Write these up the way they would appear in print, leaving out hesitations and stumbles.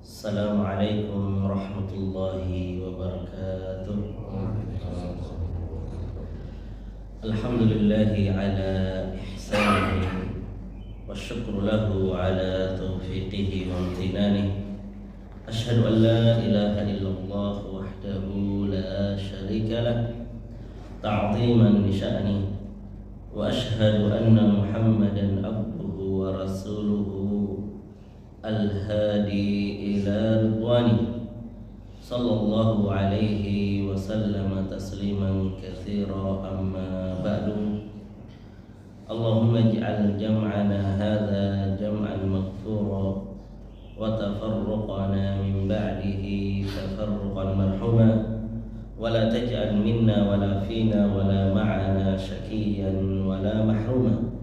Assalamualaikum warahmatullahi wabarakatuh. Alhamdulillahi ala ihsanihi wa syukru lahu ala taufiqihi wa amtinanihi. Ashhadu an la ilaha illallah wahdahu la syarika lah ta'ziman li sya'ni wa ashhadu anna Muhammadan abduhu wa rasuluhu al-hadi ila ridwani sallallahu alaihi wasallam tasliman katsira amma ba'du. Allahumma ij'al jam'ana hadza jam'an maghfura wa tafarruqana min ba'dihi tafarruqan marhuma wa la taj'al minna wa la fina wa la ma'ana syaqiyan wa la mahruma.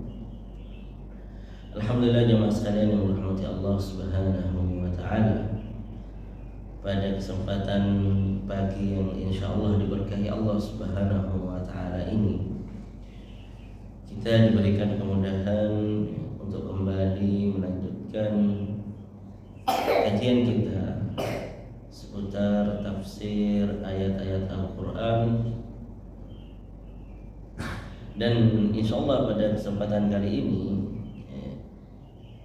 Alhamdulillah jemaah sekalian yang dirahmati Allah Subhanahu wa taala. Pada kesempatan pagi yang insyaallah diberkahi Allah Subhanahu wa taala ini, kita diberikan kemudahan untuk kembali melanjutkan kajian kita seputar tafsir ayat-ayat Al-Qur'an. Dan insyaallah pada kesempatan kali ini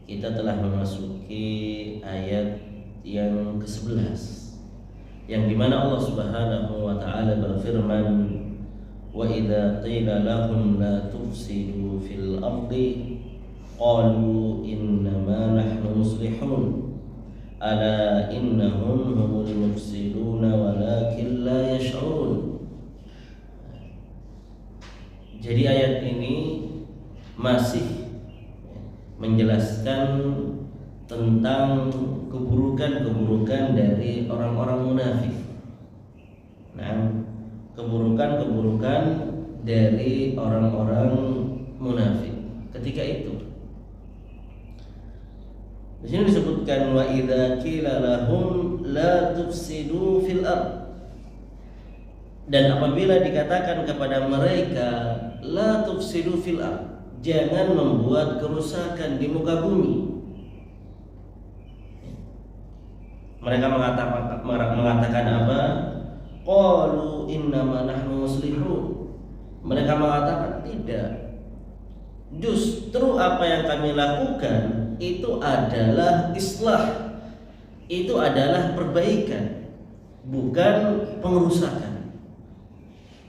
kita telah memasuki ayat yang ke-11, yang dimana Allah Subhanahu wa ta'ala berfirman, wa idza qila lahum la tufsidu fil ardi qalu innama nahnu muslihun ala innahum humul mufsiduna walakin la yash'urun. Jadi ayat ini masih menjelaskan tentang keburukan-keburukan dari orang-orang munafik. Nah, keburukan-keburukan dari orang-orang munafik ketika itu. Di sini disebutkan wa idza qila lahum la tufsidu fil ard. Dan apabila dikatakan kepada mereka la tufsidu fil ard, jangan membuat kerusakan di muka bumi. Mereka mengatakan apa? Qalu innama nahnu muslihun. Mereka mengatakan tidak. Justru apa yang kami lakukan itu adalah islah. Itu adalah perbaikan, bukan pengerusakan.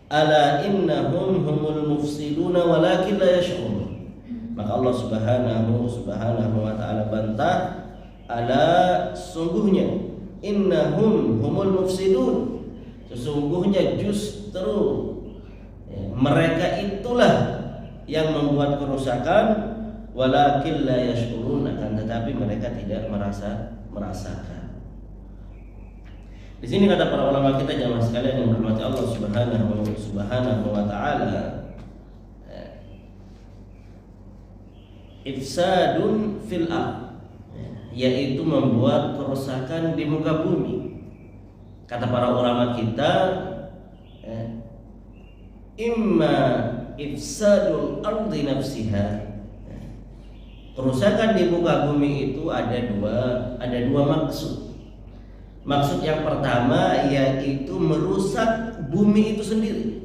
Ala innahum humul mufsiduna walakin la yash'urun. Maka Allah Subhanahu wa ta'ala bantah, ala sungguhnya innahum humul mufsidun, sesungguhnya justru mereka itulah yang membuat kerusakan, walakin la yash'urun, akan tetapi mereka tidak merasakan. Di sini kata para ulama kita jamaah sekalian yang dirahmati Allah Subhanahu wa taala, ifsadun fil ard, yaitu membuat kerusakan di muka bumi. Kata para ulama kita, imma ifsadul ardi nafsiha, kerusakan di muka bumi itu ada dua maksud. Maksud yang pertama yaitu merusak bumi itu sendiri.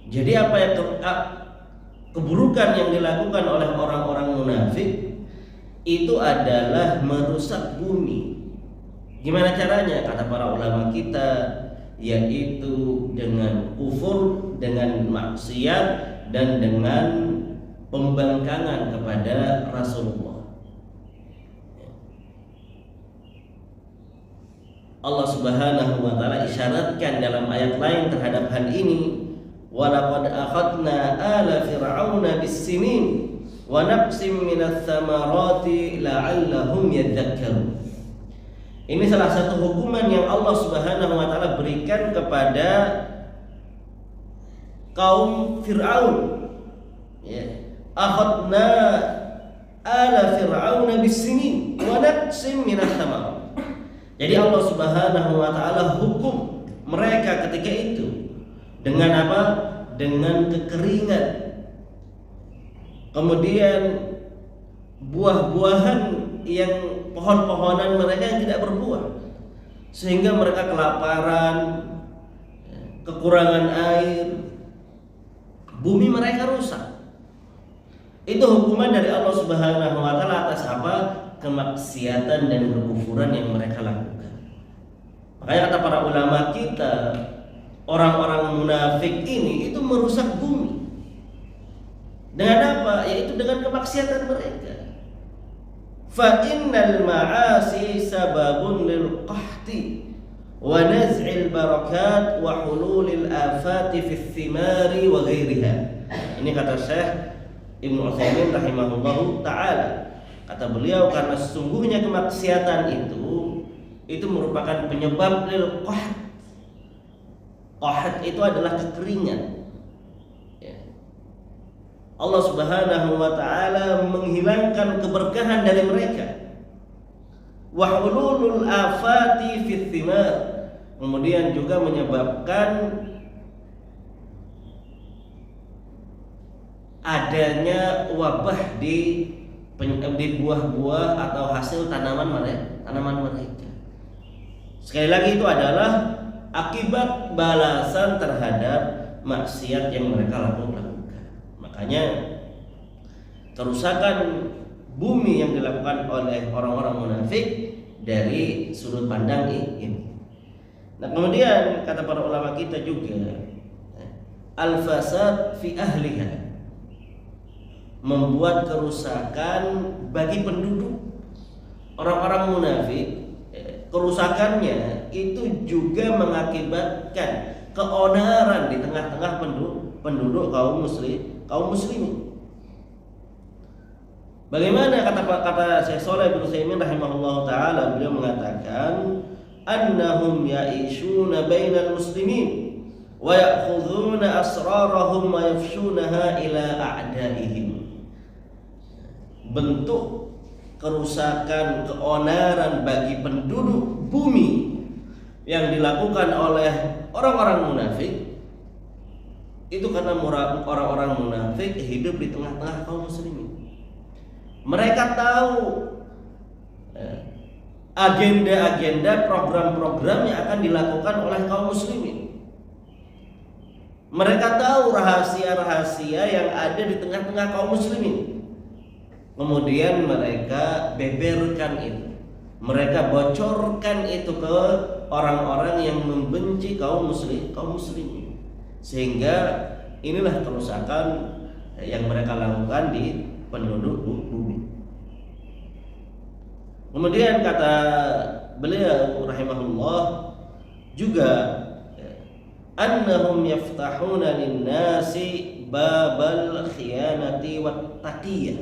Jadi apa yang keburukan yang dilakukan oleh orang-orang munafik itu adalah merusak bumi. Gimana caranya? Kata para ulama kita, yaitu dengan kufur, dengan maksiat, dan dengan pembangkangan kepada Rasulullah. Allah Subhanahu wa ta'ala isyaratkan dalam ayat lain terhadap hal ini, walaqad akhadna ala fir'auna bis-sinin wa naqsim minats tsamarati la'allahum yadhakkarun. Ini salah satu hukuman yang Allah Subhanahu wa ta'ala berikan kepada kaum Fir'aun. Ya, akhadna ala fir'auna bis-sinin wa naqsim minats tsamarati. Jadi Allah Subhanahu wa ta'ala hukum mereka ketika itu dengan apa? Dengan kekeringan. Kemudian buah-buahan yang pohon-pohonan mereka yang tidak berbuah, sehingga mereka kelaparan, kekurangan air, bumi mereka rusak. Itu hukuman dari Allah Subhanahu wa taala atas apa? Kemaksiatan dan kekufuran yang mereka lakukan. Makanya kata para ulama kita, orang-orang munafik ini itu merusak bumi. Dengan apa? Yaitu dengan kemaksiatan mereka. Fa innal ma'asi sababun lil qahti wa naz'il barakat wa hululil afati fis thimari wa ghairiha. Ini kata Syekh Ibnu Utsaimin rahimahullahu taala. Kata beliau, karena sesungguhnya kemaksiatan itu merupakan penyebab lil qaht. Qaht itu adalah kekeringan. Allah Subhanahu wa taala menghilangkan keberkahan dari mereka. Wa hululul afati fis thimar, kemudian juga menyebabkan adanya wabah di buah-buah atau hasil tanaman mereka. Sekali lagi itu adalah akibat balasan terhadap maksiat yang mereka lakukan. Makanya kerusakan bumi yang dilakukan oleh orang-orang munafik dari sudut pandang ini. Nah, kemudian kata para ulama kita juga, al-fasad fi ahliha, membuat kerusakan bagi penduduk. Orang-orang munafik, kerusakannya itu juga mengakibatkan keonaran di tengah-tengah penduduk kaum muslimin. Bagaimana kata Syekh Shalih bin Utsaimin rahimahullah taala, beliau mengatakan annahum ya'ishuna bainal muslimin wa ya'khudhuna asrarahum wa yafshunaha ila a'daihim. Bentuk kerusakan, keonaran bagi penduduk bumi yang dilakukan oleh orang-orang munafik itu karena orang-orang munafik hidup di tengah-tengah kaum muslimin. Mereka tahu agenda-agenda, program-program yang akan dilakukan oleh kaum muslimin. Mereka tahu rahasia-rahasia yang ada di tengah-tengah kaum muslimin. Kemudian mereka beberkan itu, mereka bocorkan itu ke orang-orang yang membenci kaum muslimin. Sehingga inilah kerusakan yang mereka lakukan di penduduk bumi. Kemudian kata beliau rahimahullah juga, annahum yaftahuna lin-nasi babal khiyanati wat taqiyah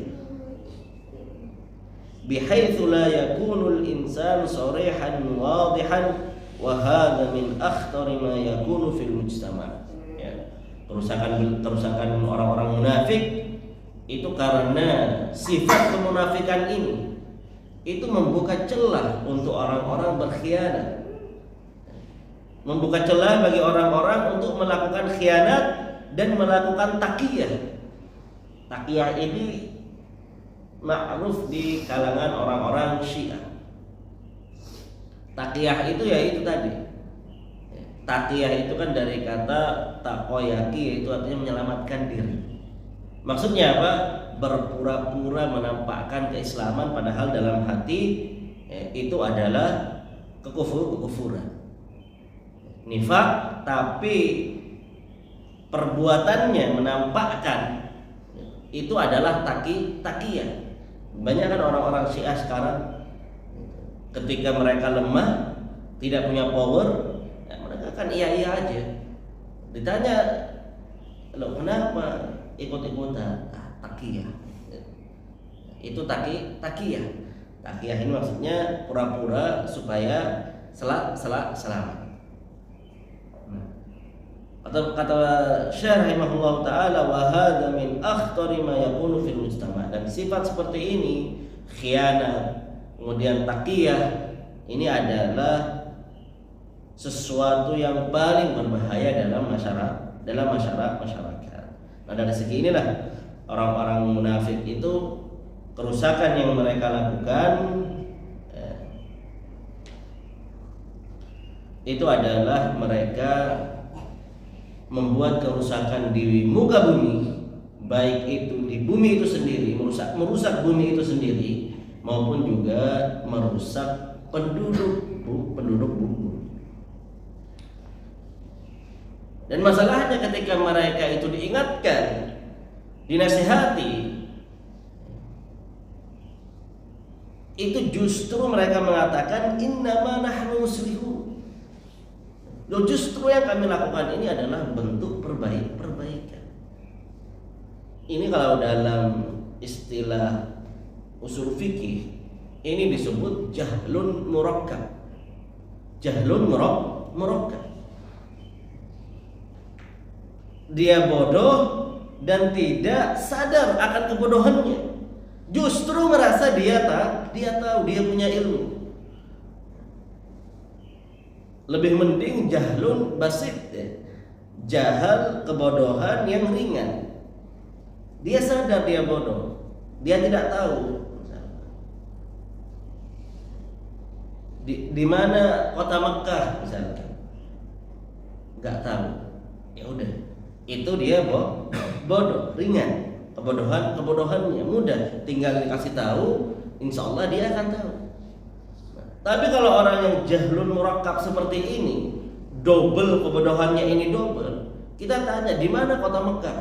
bihaitsu la yakunu al-insan sharihan wadihan wa hadha min akhtari ma yakunu fil mujtama'. Kerusakan orang-orang munafik itu karena sifat kemunafikan ini itu membuka celah untuk orang-orang berkhianat, membuka celah bagi orang-orang untuk melakukan khianat dan melakukan taqiyah. Taqiyah ini ma'ruf di kalangan orang-orang Syiah. Taqiyah itu ya itu tadi. Taqiyah itu kan dari kata taqoyaki, yaitu artinya menyelamatkan diri. Maksudnya apa? Berpura-pura menampakkan keislaman padahal dalam hati itu adalah kekufuran. Nifak, tapi perbuatannya menampakkan itu adalah taqiyah. Banyak kan orang-orang Syiah sekarang ketika mereka lemah, tidak punya power, mereka kan iya aja. Ditanya, lo kenapa ikut-ikutan? Taqiyah. Itu taqiyah. Taqiyah ini maksudnya pura-pura supaya selamat. Kata Syekh rahimahullah taala, wa hadza min akhtari ma yakunu fil mujtama'. Dan sifat seperti ini, khianat, kemudian taqiyah, ini adalah sesuatu yang paling berbahaya dalam masyarakat. Nah, dari segi inilah orang-orang munafik itu kerusakan yang mereka lakukan itu adalah mereka membuat kerusakan di muka bumi, baik itu di bumi itu sendiri, merusak bumi itu sendiri, maupun juga merusak penduduk bumi. Dan masalahnya ketika mereka itu diingatkan, dinasihati, itu justru mereka mengatakan innama nahnu muslihun. Loh, justru yang kami lakukan ini adalah bentuk perbaikan. Ini kalau dalam istilah usul fikih ini disebut jahlun murakkab. Jahlun murakkab. Dia bodoh dan tidak sadar akan kebodohannya. Justru merasa dia tahu, dia punya ilmu. Lebih mending jahlun basit, jahal kebodohan yang ringan. Dia sadar dia bodoh, dia tidak tahu di mana kota Mekah misalnya, nggak tahu. Ya udah, itu dia bodoh ringan, kebodohannya mudah, tinggal dikasih tahu, insya Allah dia akan tahu. Tapi kalau orang yang jahlun murakkab seperti ini, double kebodohannya ini double. Kita tanya di mana kota Mekah?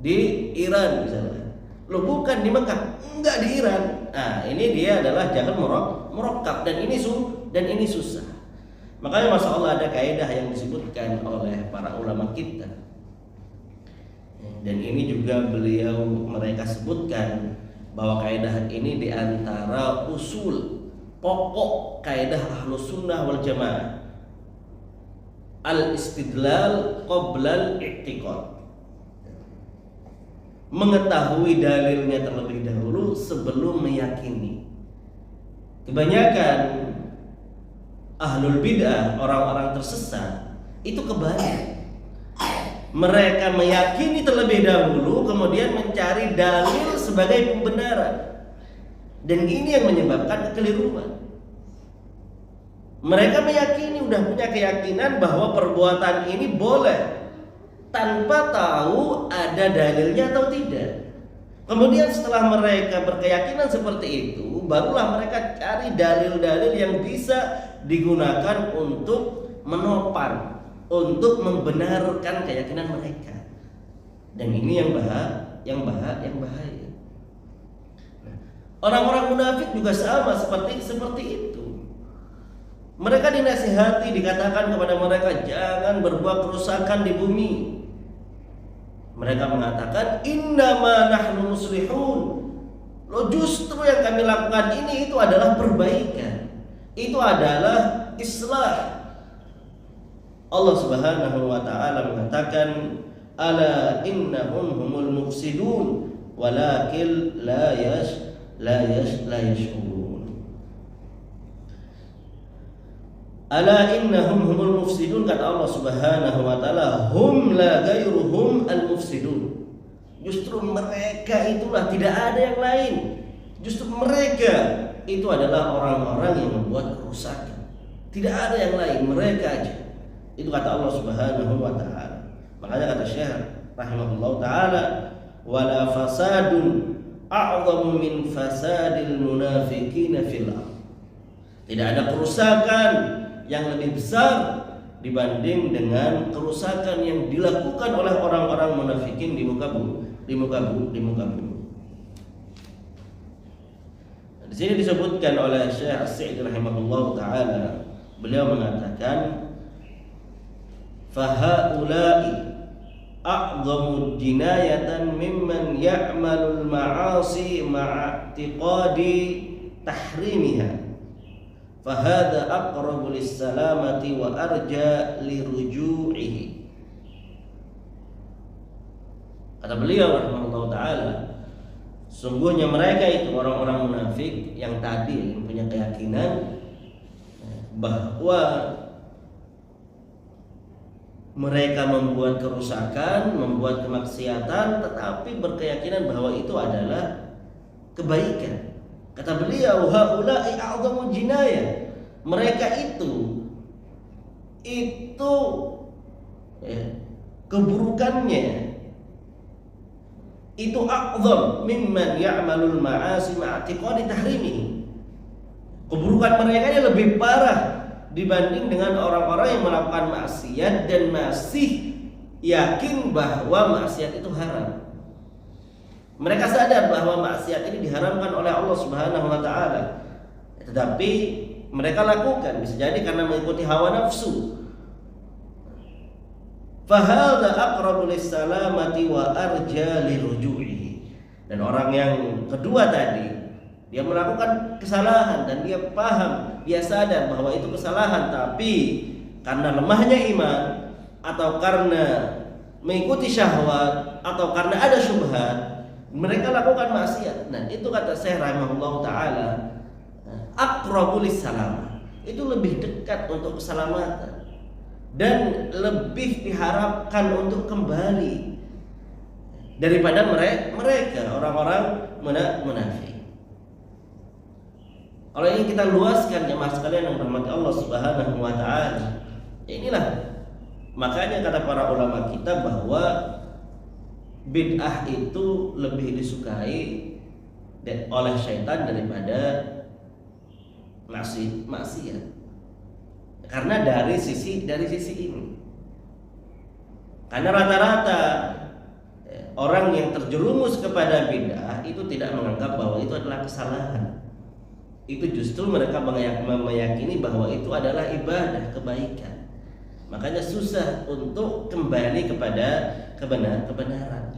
Di Iran misalnya. Loh, bukan di Mekah, enggak di Iran. Nah, ini dia adalah jahlun murakkab dan ini susah. Makanya masya Allah ada kaidah yang disebutkan oleh para ulama kita. Dan ini juga mereka sebutkan bahwa kaidah ini diantara usul pokok kaidah Ahlus Sunnah wal Jamaah, al-istidlal qabla al-i'tiqad, mengetahui dalilnya terlebih dahulu sebelum meyakini. Kebanyakan ahlul bid'ah, orang-orang tersesat, itu kebalik. Mereka meyakini terlebih dahulu, kemudian mencari dalil sebagai pembenaran. Dan ini yang menyebabkan kekeliruan. Mereka meyakini, udah punya keyakinan bahwa perbuatan ini boleh, tanpa tahu ada dalilnya atau tidak. Kemudian setelah mereka berkeyakinan seperti itu, barulah mereka cari dalil-dalil yang bisa digunakan untuk menopang, untuk membenarkan keyakinan mereka. Dan ini yang bahaya. Orang-orang munafik juga sama seperti itu. Mereka dinasihati, dikatakan kepada mereka jangan berbuat kerusakan di bumi. Mereka mengatakan innama nahnu muslihun. Loh, justru yang kami lakukan ini itu adalah perbaikan. Itu adalah islah. Allah Subhanahu wa taala mengatakan ala innahum humul mufsidun walakin la yash'urun. Ala innahum humul mufsidun, kata Allah Subhanahu wa taala, hum la ghairuhum al mufsidun. Justru mereka itulah, tidak ada yang lain. Justru mereka itu adalah orang-orang yang membuat kerusakan. Tidak ada yang lain, mereka aja. Itu kata Allah Subhanahu wa taala. Makanya kata Syekh rahimahullah taala, wala fasadun a'zamu min fasadil munafiqin fil ardh. Tidak ada kerusakan yang lebih besar dibanding dengan kerusakan yang dilakukan oleh orang-orang munafikin di muka bumi. Di sini disebutkan oleh Syekh As-Sa'di rahimahullah taala, beliau mengatakan fahaula'i a'zamu jinayatan mimman ya'malul ma'asi ma'atiqadi tahrimiha, fahada aqrabu lis-salamati wa arja liruju'ihi. Kata beliau rahimahullah ta'ala, sungguhnya mereka itu orang-orang munafik yang tadi yang punya keyakinan bahwa Mereka membuat kerusakan, membuat kemaksiatan, tetapi berkeyakinan bahwa itu adalah kebaikan. Kata beliau, haula'i a'dhamu jinayah. Mereka itu ya, keburukannya itu a'dham mimman ya'malul ma'asi ma'atiqadi tahrimihi. Keburukan mereka ini lebih parah dibanding dengan orang-orang yang melakukan maksiat dan masih yakin bahwa maksiat itu haram. Mereka sadar bahwa maksiat ini diharamkan oleh Allah Subhanahu wa taala. Tetapi mereka lakukan, bisa jadi karena mengikuti hawa nafsu. Fahadha aqrabu lis-salamati wa arja liruju'ihi. Dan orang yang kedua tadi, dia melakukan kesalahan dan dia paham, dia sadar bahwa itu kesalahan, tapi karena lemahnya iman atau karena mengikuti syahwat atau karena ada syubhat, mereka lakukan maksiat. Nah, itu kata Syekh rahimahullah taala, aqrabu lis-salamah. Itu lebih dekat untuk keselamatan dan lebih diharapkan untuk kembali daripada mereka orang-orang munafik. Kalau ini kita luaskan jemaah sekalian yang dirahmati Allah Subhanahu wa taala, inilah makanya kata para ulama kita bahwa bid'ah itu lebih disukai oleh syaitan daripada maksiat. Karena dari sisi ini. Karena rata-rata orang yang terjerumus kepada bid'ah itu tidak menganggap bahwa itu adalah kesalahan. Itu justru mereka meyakini bahwa itu adalah ibadah, kebaikan. Makanya susah untuk kembali kepada kebenaran.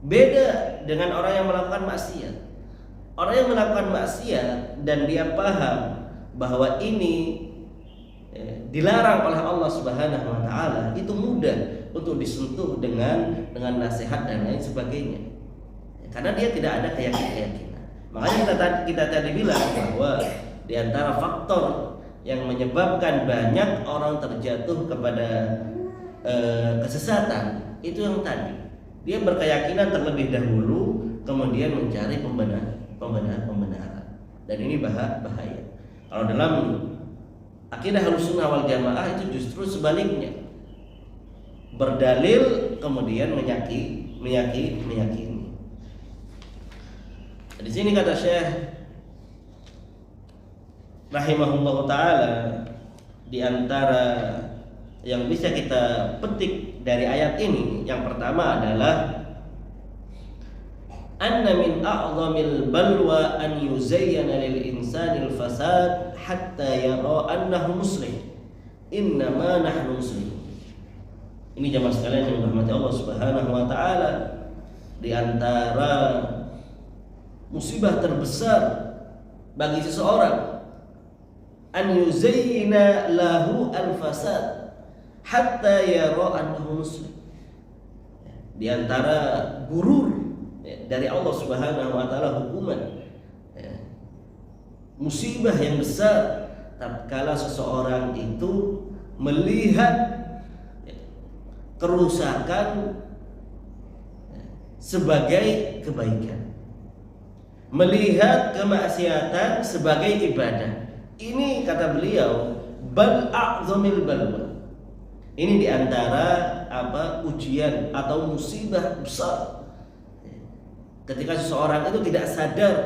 Beda dengan orang yang melakukan maksiat. Orang yang melakukan maksiat dan dia paham bahwa ini dilarang oleh Allah Subhanahu wa taala, itu mudah untuk disentuh dengan nasihat dan lain sebagainya. Karena dia tidak ada keyakinan. Makanya kita tadi bilang bahwa di antara faktor yang menyebabkan banyak orang terjatuh kepada kesesatan itu yang tadi, dia berkeyakinan terlebih dahulu kemudian mencari pembenaran, dan ini bahaya. Kalau dalam akidah Ahlussunnah wal Jamaah itu justru sebaliknya, berdalil kemudian meyakini. Di sini kata Syekh rahimahullah taala, di antara yang bisa kita petik dari ayat ini, yang pertama adalah anna min a'zamil balwa an yuzayyana lil insanil fasad hatta yara annahu muslim. Innama nahnu muslimun. Ini jamaah sekalian yang dirahmati Allah Subhanahu wa taala, di antara musibah terbesar bagi seseorang an yuzayyina lahu al-fasad hatta yara annahu muslim. Di antara gurur dari Allah Subhanahu wa taala, hukuman musibah yang besar tatkala seseorang itu melihat kerusakan sebagai kebaikan, melihat kemaksiatan sebagai ibadah. Ini kata beliau bal a'zamil balwa. Ini diantara ujian atau musibah besar. Ketika seseorang itu tidak sadar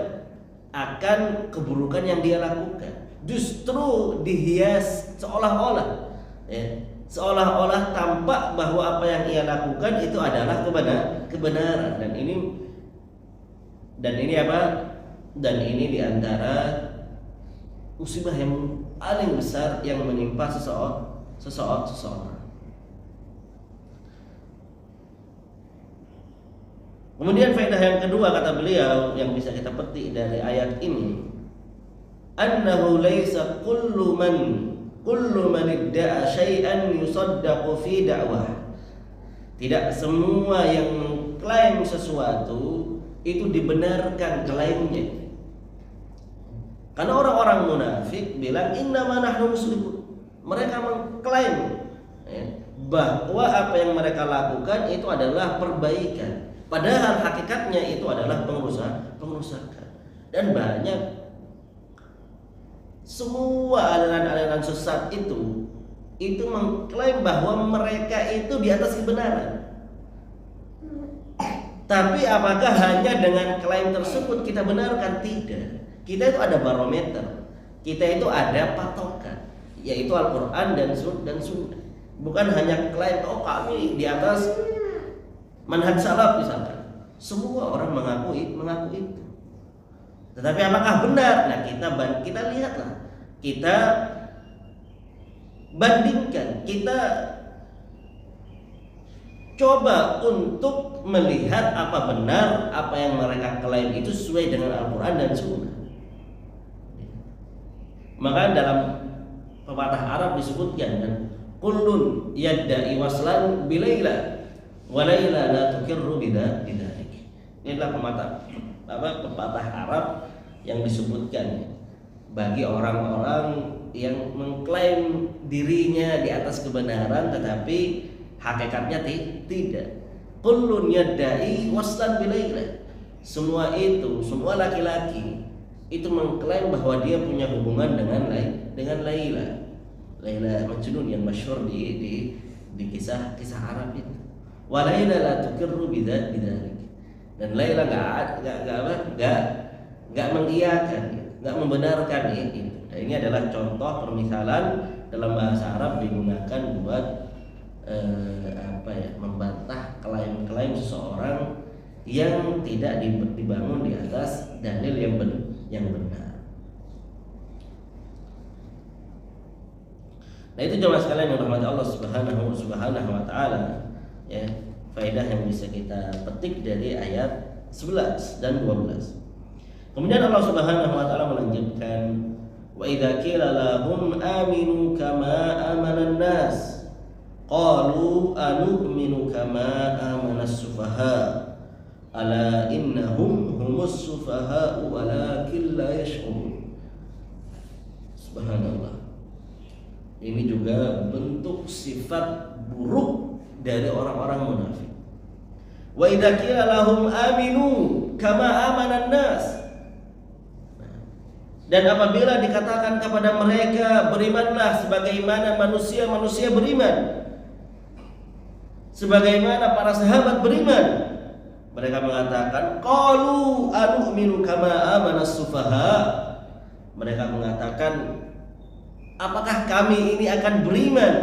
akan keburukan yang dia lakukan, justru dihias seolah-olah tampak bahwa apa yang ia lakukan itu adalah kebenaran, dan ini diantara musibah yang paling besar yang menimpa seseorang. Kemudian faedah yang kedua kata beliau yang bisa kita petik dari ayat ini, annahu laisa kullu man idda'a syai'an yusaddaqu fi da'wah. Tidak semua yang mengklaim sesuatu itu dibenarkan klaimnya. Karena orang-orang munafik bilang innama nahnu muslimun. Mereka mengklaim bahwa apa yang mereka lakukan itu adalah perbaikan, padahal hakikatnya itu adalah pengrusakan. Dan banyak semua aliran-aliran sesat itu mengklaim bahwa mereka itu di atas kebenaran. Tapi apakah hanya dengan klaim tersebut kita benarkan? Tidak. Kita itu ada barometer, kita itu ada patokan, yaitu Al-Quran dan Sunnah. Bukan hanya klaim, oh kami di atas manhaj salaf misalkan. Semua orang mengaku itu. Tetapi apakah benar? Nah, kita lihatlah, kita bandingkan, kita coba untuk melihat apa benar apa yang mereka klaim itu sesuai dengan Al-Quran dan Sunnah. Maka dalam pepatah Arab disebutkan kan, kullun yadda'i waslan bilaila wa laila la tukirru bidzalik. Ini adalah pepatah Arab yang disebutkan bagi orang-orang yang mengklaim dirinya di atas kebenaran tetapi hakikatnya tidak. Kullun yadda'i waslan bilaila. Semua laki-laki itu mengklaim bahwa dia punya hubungan dengan Laila Majnun yang masyhur di kisah Arab itu. Wa Laila la tukirru bidzalik. Dan Laila enggak mengiyakan, enggak membenarkan itu. Nah, ini adalah contoh permisalan dalam bahasa Arab digunakan buat membantah klaim-klaim seseorang yang tidak dibangun di atas dalil yang benar. Nah, itu jemaah sekalian yang dirahmati Allah Subhanahu wa taala, ya, faedah yang bisa kita petik dari ayat 11 dan 12. Kemudian Allah Subhanahu wa taala melanjutkan, wa idza qila lahum aminu kama amana an-nas qalu anu'minu kama amana as-sufaha ala innahum humus sufaha walakin la yash'urun. Subhanallah. Ini juga bentuk sifat buruk dari orang-orang munafik. Wa idza qila lahum aminu kama amana an-nas. Dan apabila dikatakan kepada mereka berimanlah sebagaimana manusia beriman, sebagaimana para sahabat beriman, mereka mengatakan qalu anu'minu kama amana as-sufaha. Mereka mengatakan, apakah kami ini akan beriman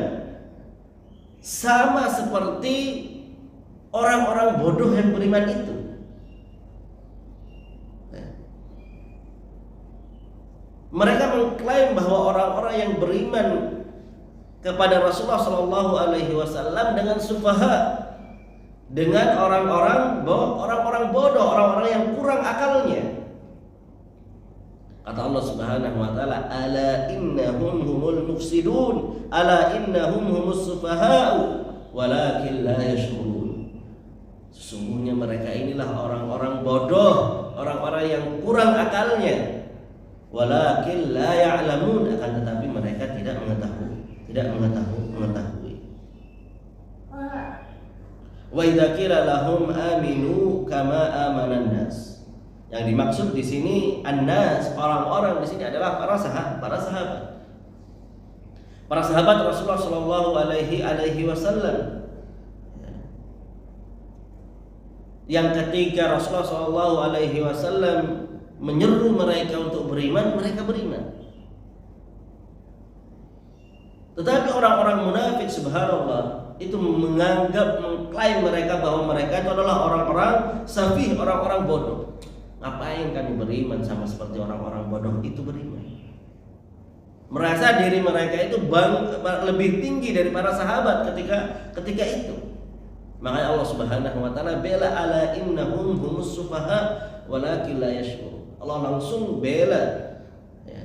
sama seperti orang-orang bodoh yang beriman itu? Mereka mengklaim bahwa orang-orang yang beriman kepada Rasulullah SAW dengan sufaha, dengan orang-orang bodoh, orang-orang yang kurang akalnya. Kata Allah Subhanahu wa taala, ala innahum humul mufsidun, ala innahum humus sufaha'u walakin la yash'urun. Sesungguhnya mereka inilah orang-orang bodoh, orang-orang yang kurang akalnya. Walakin la ya'lamun, akan tetapi mereka tidak mengetahui. Wa idza qila lahum aminu kama amanan nas. Yang dimaksud di sini an-nas, orang-orang di sini adalah para sahabat. Para sahabat Rasulullah sallallahu alaihi wasallam. Yang ketika Rasulullah sallallahu alaihi wasallam menyeru mereka untuk beriman, mereka beriman. Tetapi orang-orang munafik, subhanallah, itu mengklaim mereka bahwa mereka itu adalah orang-orang safih, orang-orang bodoh. Ngapain kami beriman sama seperti orang-orang bodoh itu beriman? Merasa diri mereka itu lebih tinggi dari para sahabat ketika itu. Makanya Allah Subhanahu wa taala bela ala innahum humus sufaha walakin la yash'urun. Allah langsung bela, ya,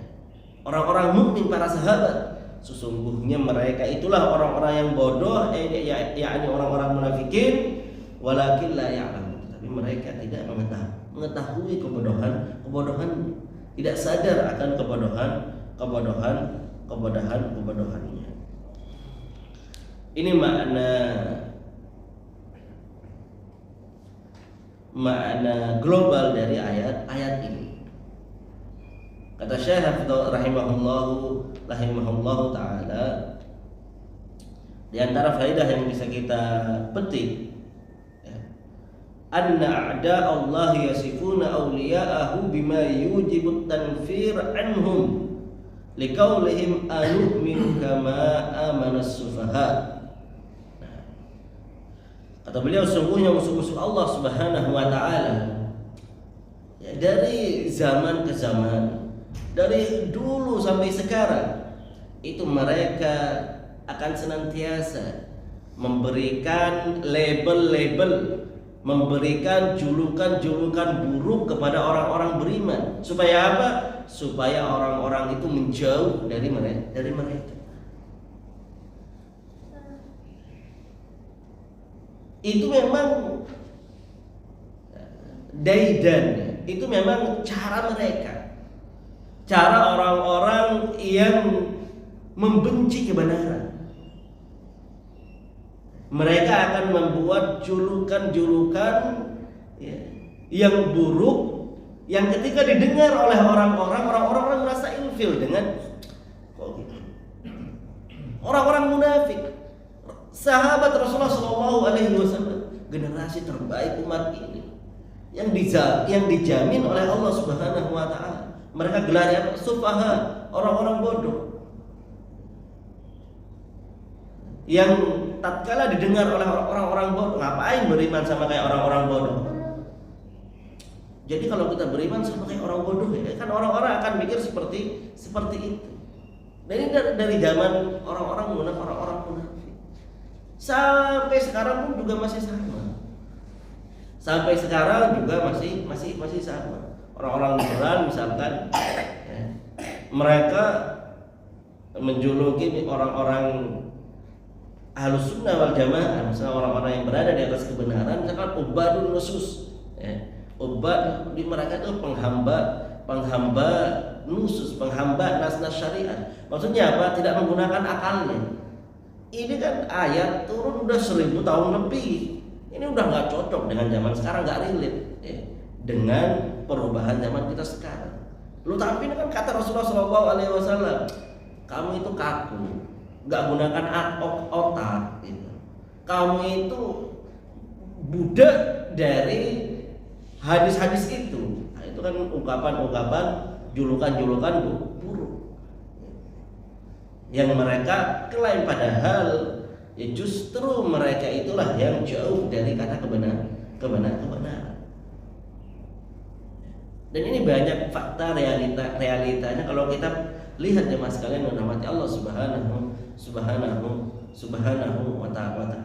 orang-orang mukmin, para sahabat. Sesungguhnya mereka itulah orang-orang yang bodoh, yakni orang-orang munafikin, walakin la ya'lamun. Tapi mereka tidak mengetahui kebodohan, tidak sadar akan kebodohannya. Ini makna global dari ayat ini. Kata Syekh rahimahullahu taala, di antara faedah yang bisa kita petik, anna a'da Allah yasifuna awliya'ahu bima yujibu tanfir anhum liqaulihim anu'minu kama amana as-sufaha. Kata beliau, sungguhnya musuh-musuh Allah Subhanahu wa taala, ya, dari zaman ke zaman, dari dulu sampai sekarang, itu mereka akan senantiasa memberikan label-label, memberikan julukan-julukan buruk kepada orang-orang beriman. Supaya apa? Supaya orang-orang itu menjauh dari mereka. Itu memang daidan, itu memang cara mereka, cara orang-orang yang membenci kebenaran. Mereka akan membuat julukan-julukan, ya, yang buruk, yang ketika didengar oleh orang-orang merasa ilfil dengan kok gitu. Orang-orang munafik, sahabat Rasulullah SAW, generasi terbaik umat ini, yang dijamin oleh Allah Subhanahu wa taala. Mereka gelarnya sufaha, orang-orang bodoh. Yang tatkala didengar oleh orang-orang bodoh, ngapain beriman sama kayak orang-orang bodoh? Jadi kalau kita beriman sama kayak orang bodoh, ya kan orang-orang akan mikir seperti itu. Dan ini dari zaman orang-orang munafik. Sampai sekarang pun juga masih sama. Sampai sekarang juga masih sama. Orang-orang liberal misalkan, ya, mereka menjuluki orang-orang Ahlus Sunnah wal Jamaah, misalnya orang-orang yang berada di atas kebenaran, misalkan ubadun nusus, ya. Ubad di mereka itu penghamba nusus, penghamba nas-nas syariat. Maksudnya apa? Tidak menggunakan akalnya. Ini kan ayat turun udah 1000 tahun lebih. Ini udah nggak cocok dengan zaman sekarang, nggak relate, ya, dengan perubahan zaman kita sekarang. Lu tapi ini kan kata Rasulullah SAW, kamu itu kaku, nggak gunakan otak, gitu. Kamu itu budak dari hadis-hadis itu. Nah, itu kan ungkapan-ungkapan, julukan-julukan buruk yang mereka klaim, padahal ya justru mereka itulah yang jauh dari kata kebenaran. Dan ini banyak fakta realitanya kalau kita lihat ya mas kalian yang dirahmati Allah subhanahu wa ta'ala.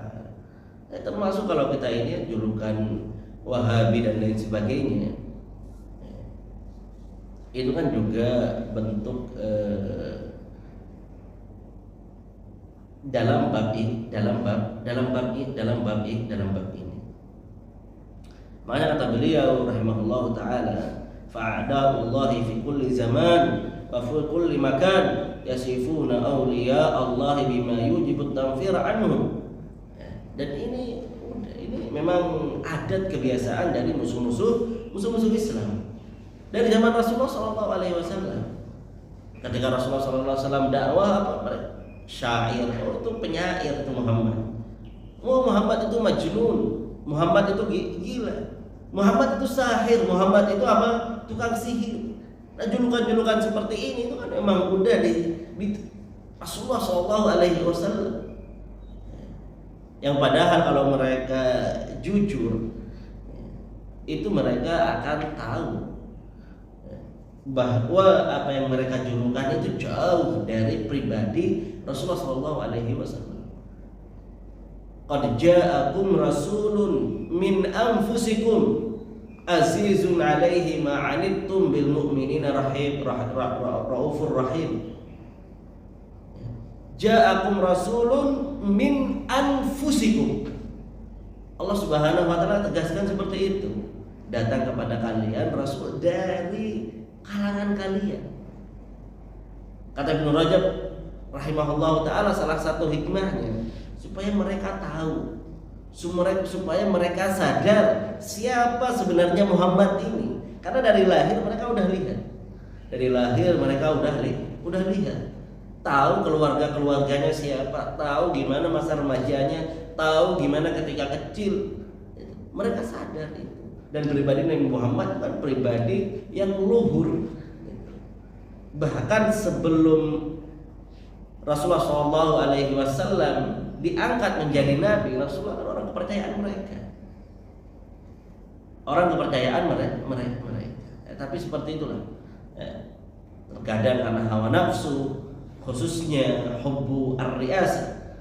Termasuk kalau kita ini julukan Wahabi dan lain sebagainya, itu kan juga bentuk dalam bab ini. Makanya kata beliau rahimahullahu taala, fa'adallahi fi kulli zaman wa fi kulli makan yasifuna awliya Allah bima yujibu tanfir anhum. Dan ini memang adat kebiasaan dari musuh-musuh Islam dari zaman Rasulullah SAW. Ketika Rasulullah SAW dakwah, apa? Syair, itu penyair itu Muhammad. Muhammad itu majnun, Muhammad itu gila, Muhammad itu sahir, Muhammad itu apa? Tukang sihir. Nah julukan-julukan seperti ini itu kan memang udah di Rasulullah SAW. Yang padahal kalau mereka jujur, itu mereka akan tahu bahwa apa yang mereka julukan itu jauh dari pribadi Rasulullah SAW. Qad ja'akum rasulun min anfusikum azizun 'alaihi ma 'anittum bil mu'minina raufur rahim. Ja'akum rasulun min anfusikum. Allah Subhanahu wa taala tegaskan seperti itu. Datang kepada kalian rasul dari kalangan kalian. Kata Ibnu Rajab rahimahullahu taala, salah satu hikmahnya supaya mereka tahu, supaya mereka sadar siapa sebenarnya Muhammad ini. Karena dari lahir mereka udah lihat. Dari lahir mereka udah lihat. Tahu keluarganya siapa, tahu gimana masa remajanya, tahu gimana ketika kecil. Mereka sadar itu. Dan pribadi Nabi Muhammad kan pribadi yang luhur. Bahkan sebelum Rasulullah SAW diangkat menjadi nabi, Rasulullah kan orang kepercayaan mereka. Orang kepercayaan mereka. Tapi seperti itulah. Terkadang karena hawa nafsu, khususnya hubbu ar-riyasah,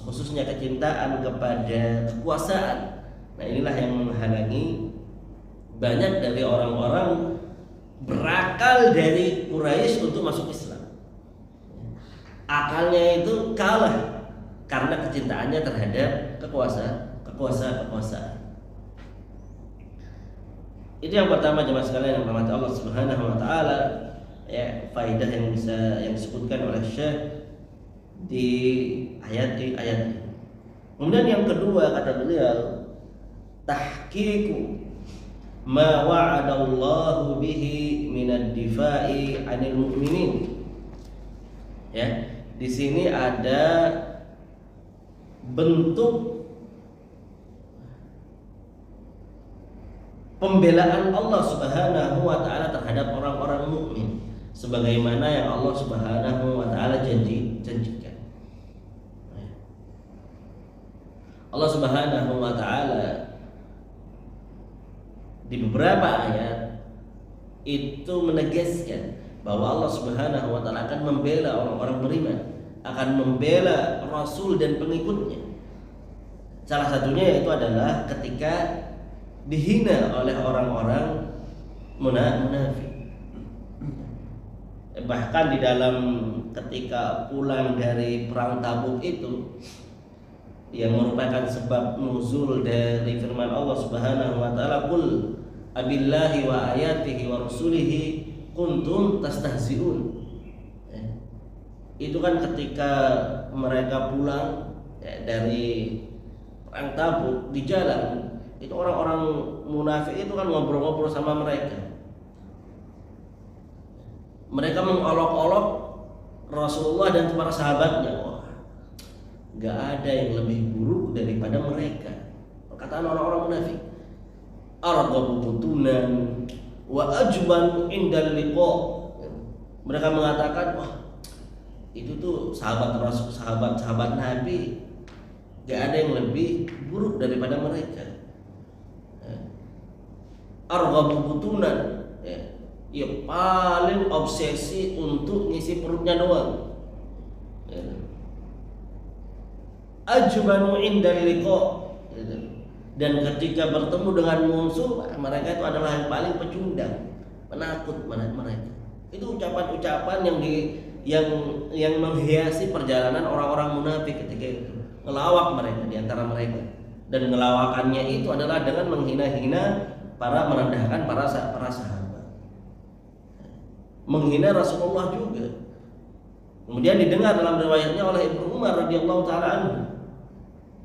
khususnya kecintaan kepada kekuasaan. Nah, inilah yang menghalangi banyak dari orang-orang berakal dari Quraisy untuk masuk Islam. Akalnya itu kalah karena kecintaannya terhadap kekuasaan. Itu yang pertama jemaah sekalian yang dirahmati Allah Subhanahu wa taala, ya, faidah yang disebutkan oleh Syekh di ayat ini. Kemudian yang kedua kata beliau, tahqiqu ma wa'adallahu bihi minad difa'i 'anil mu'minin. Ya, di sini ada bentuk pembelaan Allah Subhanahu wa taala terhadap orang-orang mukmin sebagaimana yang Allah Subhanahu wa taala janjikan. Allah Subhanahu wa taala di beberapa ayat itu menegaskan bahwa Allah Subhanahu wa taala akan membela orang-orang beriman, akan membela Rasul dan pengikutnya. Salah satunya yaitu adalah ketika dihina oleh orang-orang munafik. Bahkan di dalam ketika pulang dari perang Tabuk itu, yang merupakan sebab nuzul dari firman Allah Subhanahu wa taala, qul abillahi wa ayatihi wa rasulihi kuntum tastahzi'un. Itu kan ketika mereka pulang dari perang Tabuk, di jalan itu orang-orang munafik itu kan ngobrol-ngobrol sama mereka. Mereka mengolok-olok Rasulullah dan para sahabatnya. Wah, gak ada yang lebih buruk daripada mereka. Perkataan orang-orang munafik. Arghabu butunan wa ajban indal liqa. Mereka mengatakan, wah, itu tuh sahabat Rasul, sahabat Nabi, gak ada yang lebih buruk daripada mereka. Arghabu butunan, ya paling obsesi untuk ngisi perutnya doang. Ajbanu indal liqa. Dan ketika bertemu dengan musuh, mereka itu adalah yang paling pecundang, penakut mereka. Itu ucapan-ucapan yang menghiasi perjalanan orang-orang munafik ketika itu, ngelawak mereka di antara mereka. Dan ngelawakannya itu adalah dengan menghina-hina merendahkan para sahabat, menghina Rasulullah juga. Kemudian didengar dalam riwayatnya oleh Ibnu Umar radhiyallahu taala anhu.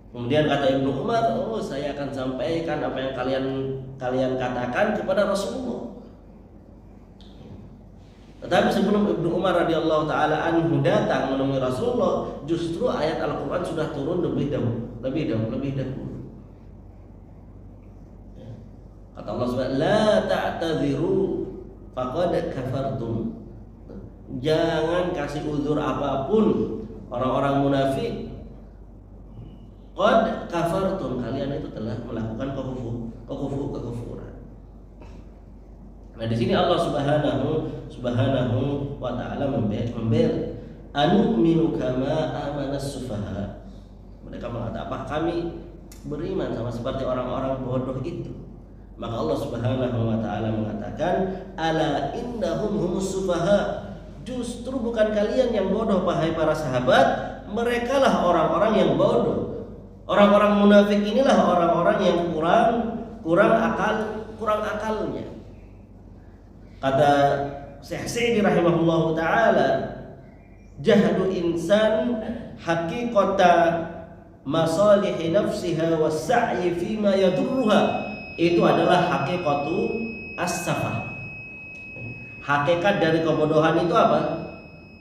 Kemudian kata Ibnu Umar, oh, saya akan sampaikan apa yang kalian katakan kepada Rasulullah. Tetapi sebelum Ibnu Umar radhiyallahu taala anhu datang menemui Rasulullah, justru ayat Al-Qur'an sudah turun lebih dahulu. Kata Allah Subhanahu, la ta'tadhiru faqad kafartum. Jangan kasih uzur apapun orang-orang munafik. Qad kafartum, kalian itu telah melakukan kekufuran. Nah, di sini Allah Subhanahu wa taala membela anu'minu kama amanas sufaha. Mereka mengatakan, apa kami beriman sama seperti orang-orang bodoh itu? Maka Allah Subhanahu wa taala mengatakan, ala innahum humus sufaha. Justru bukan kalian yang bodoh wahai para sahabat, merekalah orang-orang yang bodoh. Orang-orang munafik inilah orang-orang yang kurang akalnya. Kata Syekh Sa'di rahimahullahu taala, jahadu insan haqiqata masalihi nafsiha was-sa'yi fima yadurruha. Itu adalah hakikatu as-safah. Hakikat dari kebodohan itu apa?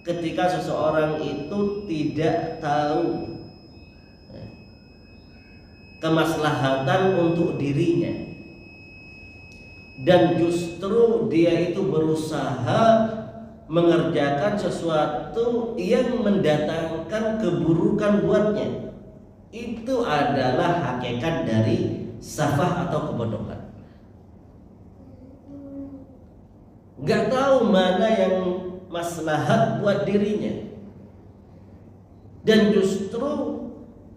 Ketika seseorang itu tidak tahu kemaslahatan untuk dirinya, dan justru dia itu berusaha mengerjakan sesuatu yang mendatangkan keburukan buatnya. Itu adalah hakikat dari safah atau kebodohan. Gak tahu mana yang maslahat buat dirinya, dan justru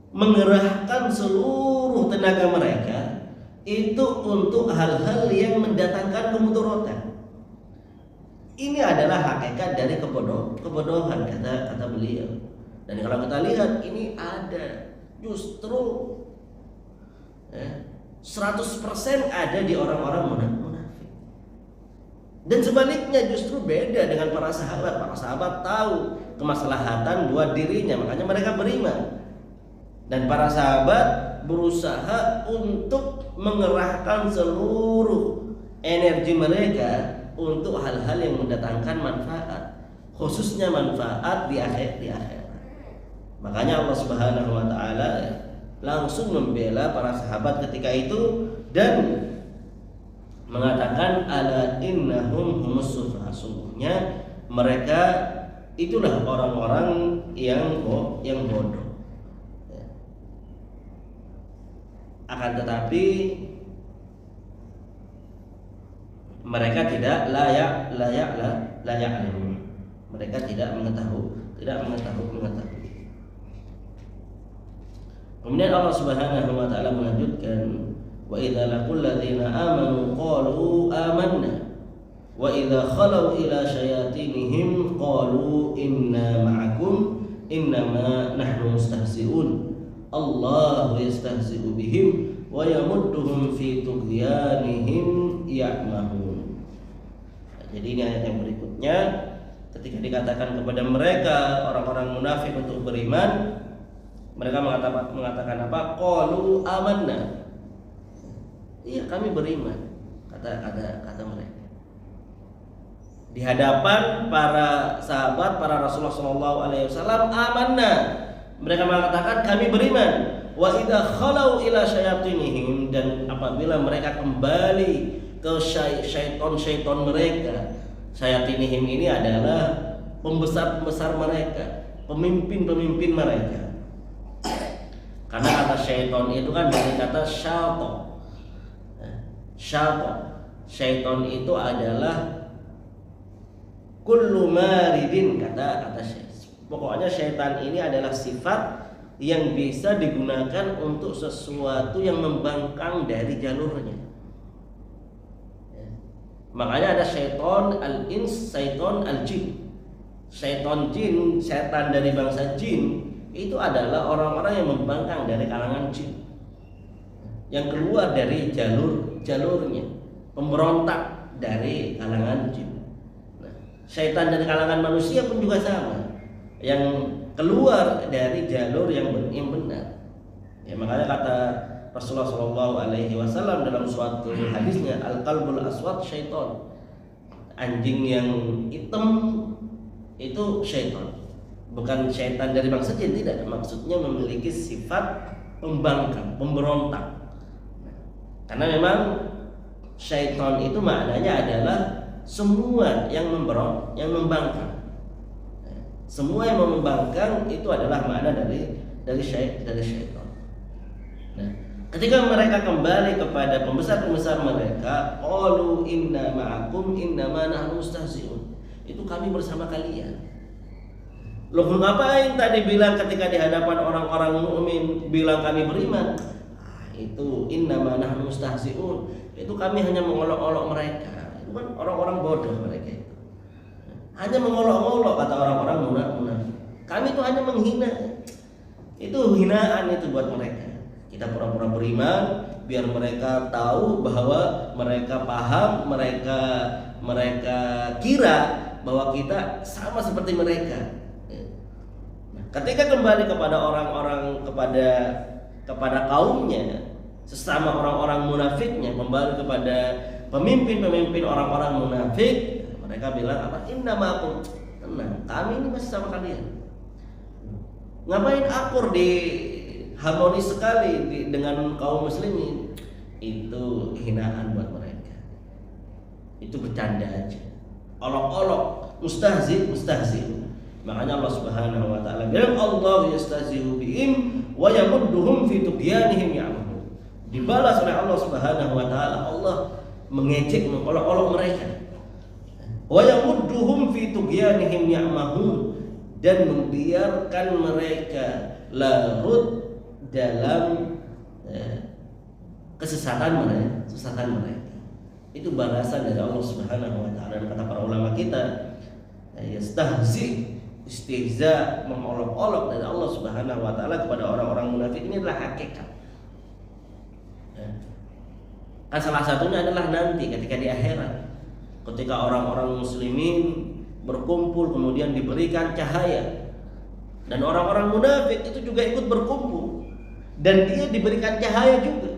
mengerahkan seluruh tenaga mereka itu untuk hal-hal yang mendatangkan kemudaratan. Ini adalah hakikat dari kebodohan, kata beliau. Dan kalau kita lihat ini ada justru 100% ada di orang-orang munafik. Dan sebaliknya justru beda dengan para sahabat. Para sahabat tahu kemaslahatan buat dirinya, makanya mereka beriman. Dan para sahabat berusaha untuk mengerahkan seluruh energi mereka untuk hal-hal yang mendatangkan manfaat, khususnya manfaat di akhirat. Makanya Allah Subhanahu wa taala langsung membela para sahabat ketika itu dan mengatakan ala innahum humus sufaha, sungguhnya mereka itulah orang-orang yang bodoh. Akan tetapi mereka tidak layak. Mereka tidak mengetahui. Kemudian Allah Subhanahu wa taala melanjutkan, wa idza laqul ladzina amanu qalu amanna wa idza khalau ila syayatinihim qalu inna ma'akum innama nahnu mustahzi'un Allahu yastahzi'u bihim wa yamudduhum fi tughyanihim ya'mahun. Jadi ini ayat yang berikutnya, ketika dikatakan kepada mereka orang-orang munafik untuk beriman, mereka mengatakan apa? Qalu amanna. Iya, kami beriman, kata mereka. Di hadapan para sahabat, para Rasulullah SAW, amanna. Mereka mengatakan kami beriman. Wa idza khalau ila syayatinihim, dan apabila mereka kembali ke syaitan mereka. Syayatinihim ini adalah pembesar mereka, pemimpin mereka. Karena kata syaitan itu kan dari kata syaitan. Syaitan itu adalah kullu maridin, kata syaitan. Pokoknya syaitan ini adalah sifat yang bisa digunakan untuk sesuatu yang membangkang dari jalurnya. Makanya ada syaitan al-ins, syaitan al-jin. Syaitan jin, setan dari bangsa jin, itu adalah orang-orang yang membangkang dari kalangan jin, yang keluar dari jalurnya, pemberontak dari kalangan jin. Nah, syaitan dari kalangan manusia pun juga sama, yang keluar dari jalur yang benar. Ya, makanya kata Rasulullah SAW dalam suatu hadisnya, al-qalbul aswad syaitan, anjing yang hitam itu syaitan. Bukan syaitan dari bangsa jin, tidak. Maksudnya memiliki sifat pembangkang, pemberontak. Karena memang syaitan itu maknanya adalah semua yang membangkang. Semua yang membangkang itu adalah makna dari syaitan. Nah, ketika mereka kembali kepada pembesar mereka, qalu inna ma'akum innama nahnu mustahzi'un. Itu kami bersama kalian. Loh, ngapain tadi bilang ketika di hadapan orang-orang mukmin bilang kami beriman? Itu innama nahnu mustahzi'un. Itu kami hanya mengolok-olok mereka. Itu kan orang-orang bodoh mereka itu. Hanya mengolok-olok, kata orang-orang munafik. Kami itu hanya menghina. Itu hinaan itu buat mereka. Kita pura-pura beriman biar mereka tahu bahwa mereka paham, mereka kira bahwa kita sama seperti mereka. Nah, ketika kembali kepada orang-orang kepada kaumnya, sesama orang-orang munafiknya, kembali kepada pemimpin-pemimpin orang-orang munafik, mereka bilang apa? Inna ma'akum, tenang, kami ini masih sama kalian. Ngapain akur di harmonis sekali dengan kaum muslimin? Itu hinaan buat mereka. Itu bercanda aja. Olok-olok, mustahzi. Makanya Allah Subhanahu wa taala bilang Allah yastahzi'u bihim wa yamudduhum fi tughyanihim ya'mahun. Dibalas oleh Allah Subhanahu wa taala, Allah mengejek, mengolok-olok mereka. Wa yamudduhum fi tughyanihim ya'mahun, dan membiarkan mereka larut dalam kesesatan mereka. Itu balasan dari Allah Subhanahu wa taala. Dan kata para ulama kita, yastahzi, istihza, mengolok-olok dari Allah Subhanahu wa taala kepada orang-orang munafik ini adalah hakikat. Kan salah satunya adalah nanti ketika di akhirat, ketika orang-orang muslimin berkumpul kemudian diberikan cahaya, dan orang-orang munafik itu juga ikut berkumpul dan dia diberikan cahaya juga.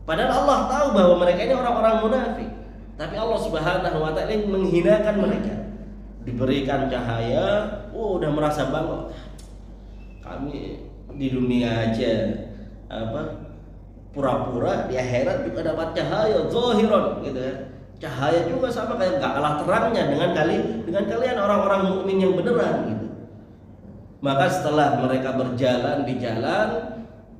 Padahal Allah tahu bahwa mereka ini orang-orang munafik, tapi Allah Subhanahu wa taala menghinakan mereka. Diberikan cahaya, udah merasa bangga. Kami di dunia aja pura-pura, di akhirat juga dapat cahaya zahiron gitu ya. Cahaya juga sama kayak gak kalah terangnya dengan kalian orang-orang mukmin yang beneran gitu. Maka setelah mereka berjalan di jalan,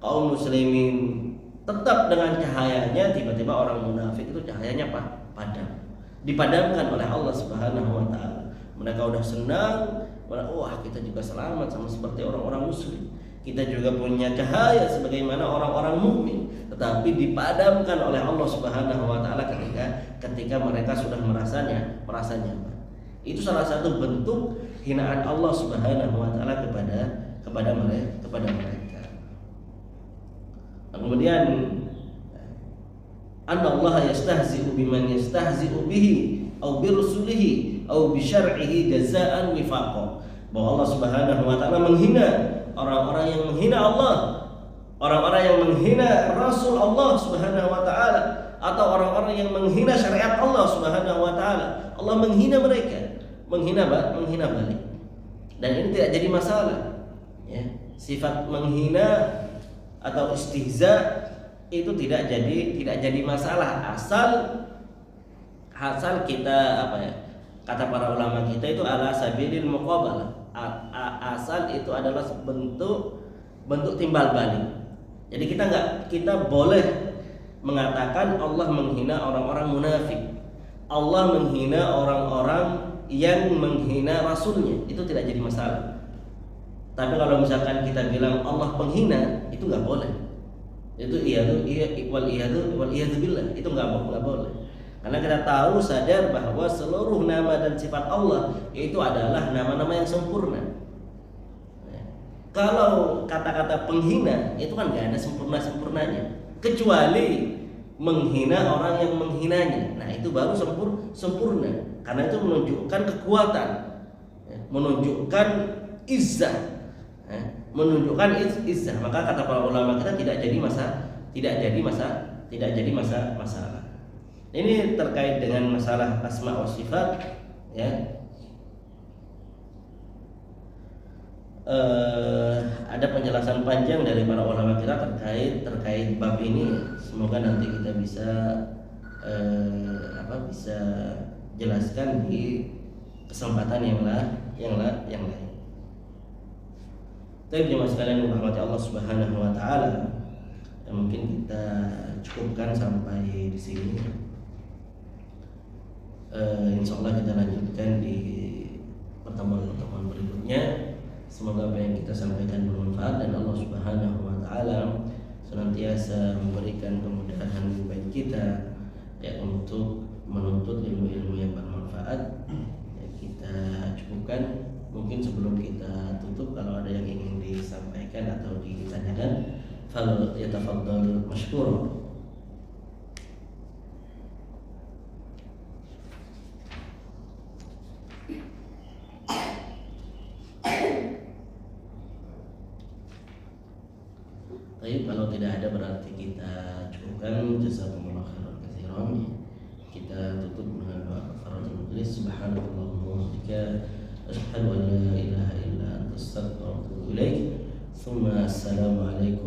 kaum muslimin tetap dengan cahayanya, tiba-tiba orang munafik itu cahayanya padam. Dipadamkan oleh Allah Subhanahu wa taala. Mereka udah senang, wah kita juga selamat sama seperti orang-orang muslim. Kita juga punya cahaya sebagaimana orang-orang mukmin, tetapi dipadamkan oleh Allah Subhanahu wa taala ketika mereka sudah merasa nyaman. Itu salah satu bentuk hinaan Allah Subhanahu wa taala kepada mereka. Kemudian Allah yastahzi'u biman yastahzi'u bihi aw bi rusulihi aw bi syar'ihi jazaa'an wifaqan. Bahwa Allah Subhanahu wa taala menghina orang-orang yang menghina Allah, orang-orang yang menghina Rasul Allah Subhanahu wa taala, atau orang-orang yang menghina syariat Allah Subhanahu wa taala. Allah menghina mereka, menghina balik. Dan ini tidak jadi masalah. Ya, sifat menghina atau istihza itu tidak jadi masalah asal kita kata para ulama kita itu ala sabilil muqabalah. Asal itu adalah bentuk timbal balik. Jadi kita boleh mengatakan Allah menghina orang-orang munafik, Allah menghina orang-orang yang menghina Rasulnya, itu tidak jadi masalah. Tapi kalau misalkan kita bilang Allah penghina, itu nggak boleh. Itu wal iyadu billah, itu nggak boleh. Karena kita tahu sadar bahwa seluruh nama dan sifat Allah itu adalah nama-nama yang sempurna. Kalau kata-kata penghina itu kan nggak ada sempurnanya, kecuali menghina orang yang menghinanya. Nah itu baru sempurna, karena itu menunjukkan kekuatan, menunjukkan izzah, Maka kata para ulama kita tidak jadi masalah. Ini terkait dengan masalah asma wa sifat, ya. Ada penjelasan panjang dari para ulama kita terkait bab ini. Semoga nanti kita bisa bisa jelaskan di kesempatan yang lain. Tapi jemaah sekalian rahmati Allah Subhanahu wa taala, mungkin kita cukupkan sampai di sini. Insya Allah kita lanjutkan di pertemuan berikutnya. Semoga apa yang kita sampaikan bermanfaat dan Allah Subhanahu wa taala senantiasa memberikan kemudahan bagi kita untuk menuntut ilmu-ilmu yang bermanfaat. Kita cukupkan. Mungkin sebelum kita tutup, kalau ada yang ingin disampaikan atau ditanyakan, fal yatafaddal mashkur. Baik, kalau tidak ada berarti kita cukupkan. Jazakumullah khairan katsiran. Kita tutup dengan doa kafaratul majlis. Subhanallahumma wa bihamdika asyhadu an la ilaha illa anta astaghfiruka wa atubu ilaik. Assalamualaikum